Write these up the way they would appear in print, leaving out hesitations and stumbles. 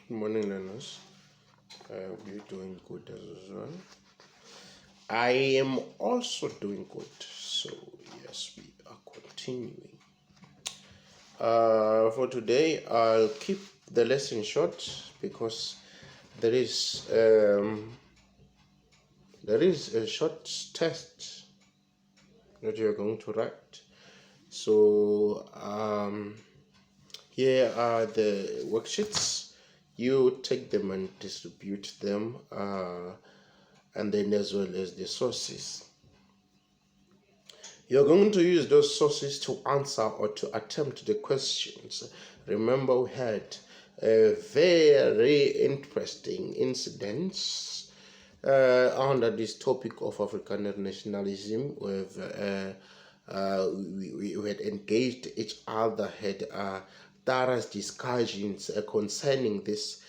Good morning, learners. I hope you're doing good as usual. I am also doing good. So, yes, we are continuing. For today, I'll keep the lesson short because there is a short test that you're going to write. So, here are the worksheets. You take them and distribute them, and then as well as the sources. You're going to use those sources to answer or to attempt the questions. Remember, we had a very interesting incidents under this topic of Afrikaner nationalism. We had engaged each other, had thorough discussions concerning this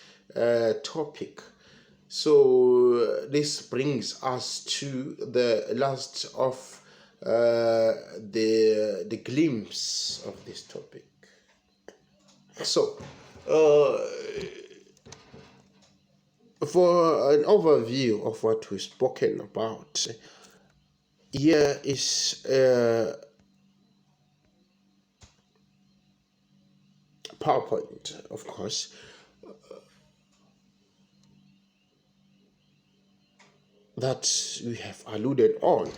topic. So this brings us to the last of the glimpse of this topic. So for an overview of what we've spoken about, here is PowerPoint, of course, that we have alluded on.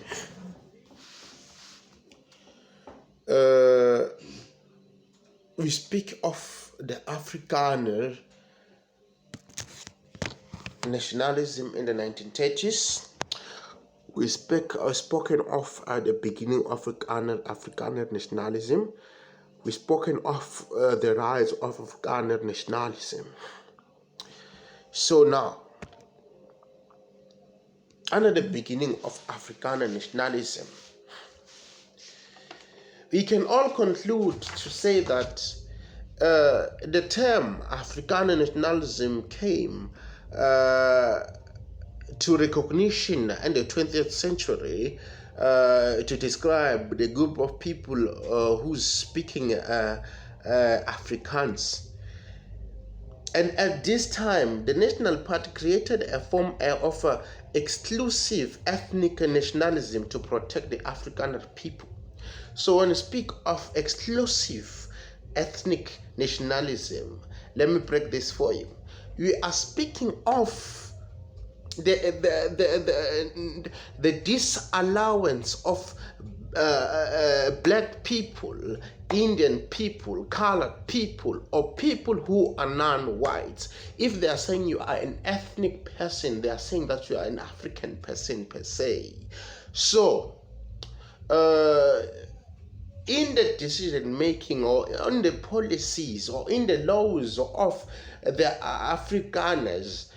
We speak of the Afrikaner nationalism in the 1930s. We spoken of at the beginning of Afrikaner nationalism. We spoken of the rise of Afrikaner nationalism. So now, under the beginning of Afrikaner nationalism, we can all conclude to say that the term Afrikaner nationalism came to recognition in the 20th century to describe the group of people who's speaking Afrikaans. And at this time, the National Party created a form of exclusive ethnic nationalism to protect the Afrikaner people. So when you speak of exclusive ethnic nationalism, let me break this for you. We are speaking of the disallowance of black people, Indian people, colored people, or people who are non-whites. If they are saying you are an ethnic person, they are saying that you are an African person per se. So, in the decision making or on the policies or in the laws of the Afrikaners,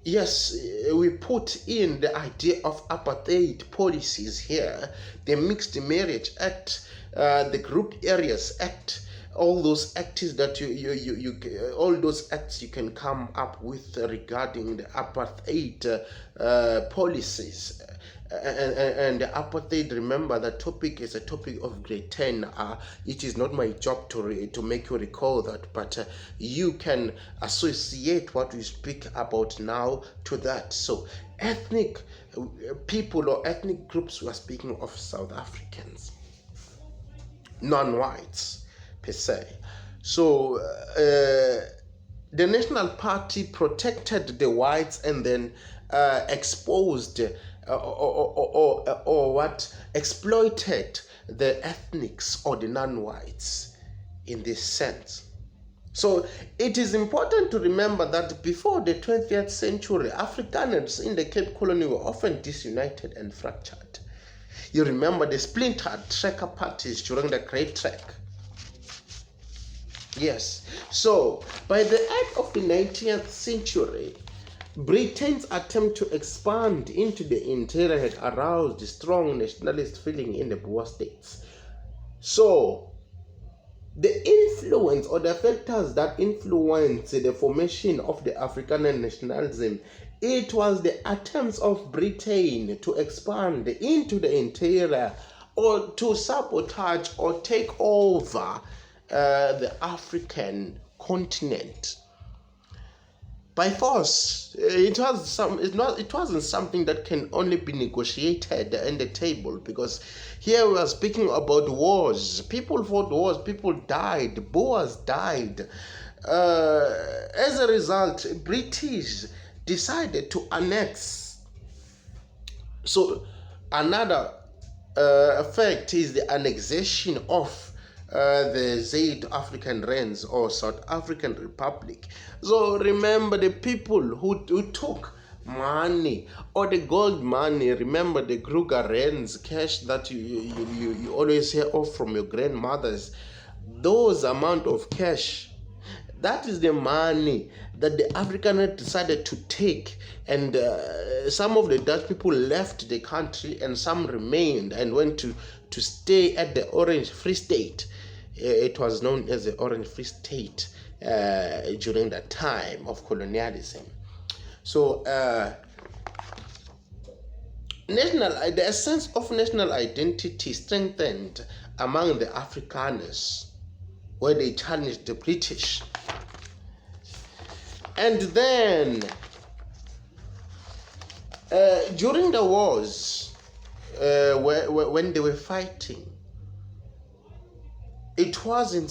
yes, we put in the idea of apartheid policies here, the Mixed Marriage Act, the Group Areas Act, all those acts that all those acts you can come up with regarding the apartheid policies. And the apartheid, remember, the topic is a topic of grade 10. It is not my job to make you recall that, but you can associate what we speak about now to that. So ethnic people or ethnic groups, we are speaking of South Africans, non-whites per se. So the National Party protected the whites and then exposed or exploited the ethnics or the non-whites in this sense. So it is important to remember that before the 20th century, Afrikaners in the Cape Colony were often disunited and fractured. You remember the splintered tracker parties during the Great Trek. Yes. So by the end of the 19th century, Britain's attempt to expand into the interior had aroused a strong nationalist feeling in the Boer states. So, the influence or the factors that influenced the formation of the Afrikaner nationalism, it was the attempts of Britain to expand into the interior or to sabotage or take over the African continent by force. It wasn't something that can only be negotiated in the table, because here we are speaking about wars. People fought wars, people died, Boers died. As a result, British decided to annex. So another effect is the annexation of the Zuid African Rands, or South African Republic. So remember, the people who took money, or the gold money, remember the Kruger Rands, cash that you always hear of from your grandmothers, those amount of cash, that is the money that the Afrikaners decided to take, and some of the Dutch people left the country and some remained and went to stay at the Orange Free State. It was known as the Orange Free State during that time of colonialism. So the sense of national identity strengthened among the Afrikaners, where they challenged the British. And then during the wars, when they were fighting, it wasn't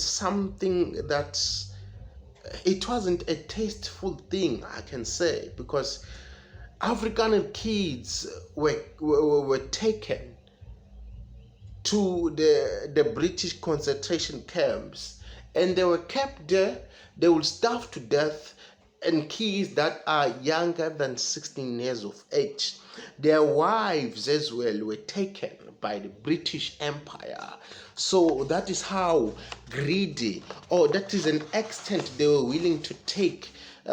a tasteful thing, I can say, because African kids were taken to the British concentration camps, and they were kept there. They would starve to death, and kids that are younger than 16 years of age, their wives as well, were taken by the British Empire. So that is how greedy, or that is an extent they were willing to take, so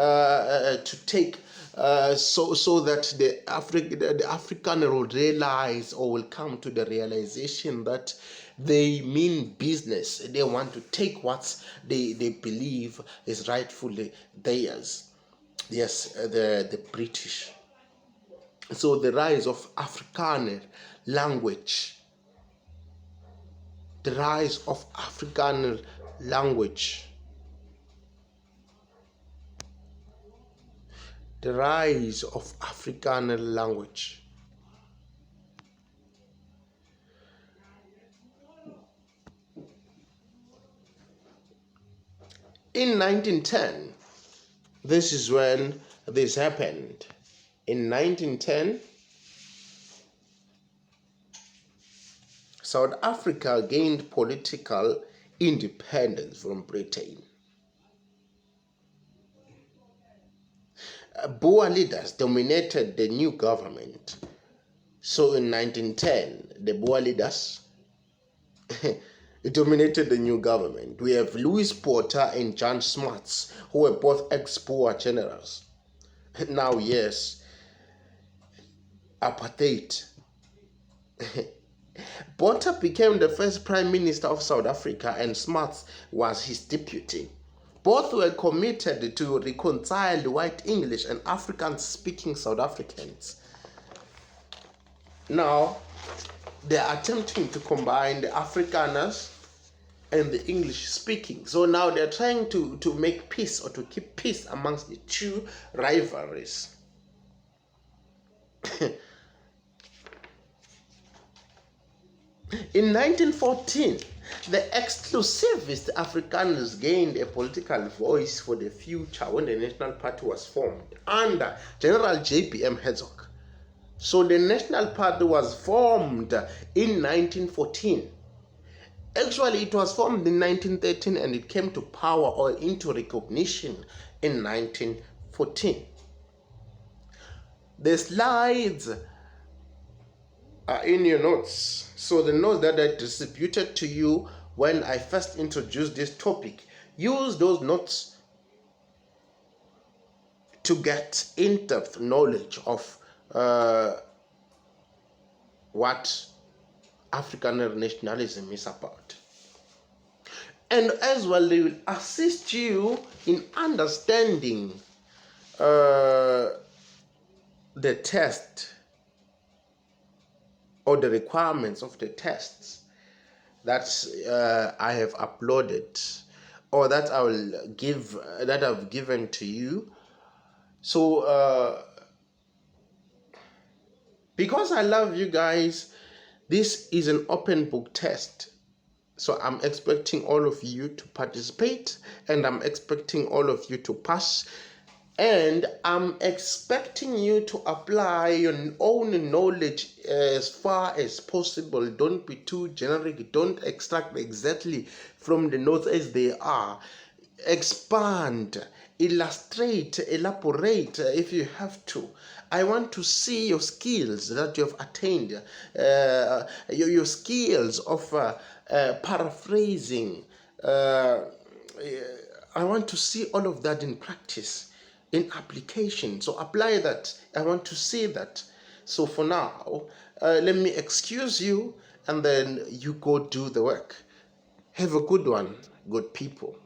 that the African will realize, or will come to the realization that they mean business. They want to take what they believe is rightfully theirs. Yes, the British. So the rise of Afrikaner language. The rise of Afrikaner language. The rise of Afrikaner language. In 1910, this is when this happened. In 1910, South Africa gained political independence from Britain. Boer leaders dominated the new government. So in 1910, the Boer leaders dominated the new government. We have Louis Porter and Jan Smuts, who were both ex-Boer generals. Now, yes, apartheid. Porter became the first Prime Minister of South Africa, and Smuts was his deputy. Both were committed to reconcile the white English and African-speaking South Africans. Now, they are attempting to combine the Afrikaners and the English-speaking. So now they're trying to make peace, or to keep peace amongst the two rivalries. In 1914, the exclusivist Afrikaners gained a political voice for the future when the National Party was formed under General J.B.M. Hertzog. So the National Party was formed in 1914. Actually, it was formed in 1913, and it came to power, or into recognition, in 1914. The slides are in your notes. So the notes that I distributed to you when I first introduced this topic, use those notes to get in-depth knowledge of what Afrikaner nationalism is about. And as well, they will assist you in understanding the test, or the requirements of the tests, that I have uploaded, or that I will give, that I've given to you. So because I love you guys, this is an open book test. So I'm expecting all of you to participate, and I'm expecting all of you to pass. And I'm expecting you to apply your own knowledge as far as possible. Don't be too generic. Don't extract exactly from the notes as they are. Expand, illustrate, elaborate if you have to. I want to see your skills that you have attained, your skills of paraphrasing. I want to see all of that in practice, in application. So apply that. I want to see that. So for now, let me excuse you, and then you go do the work. Have a good one, good people.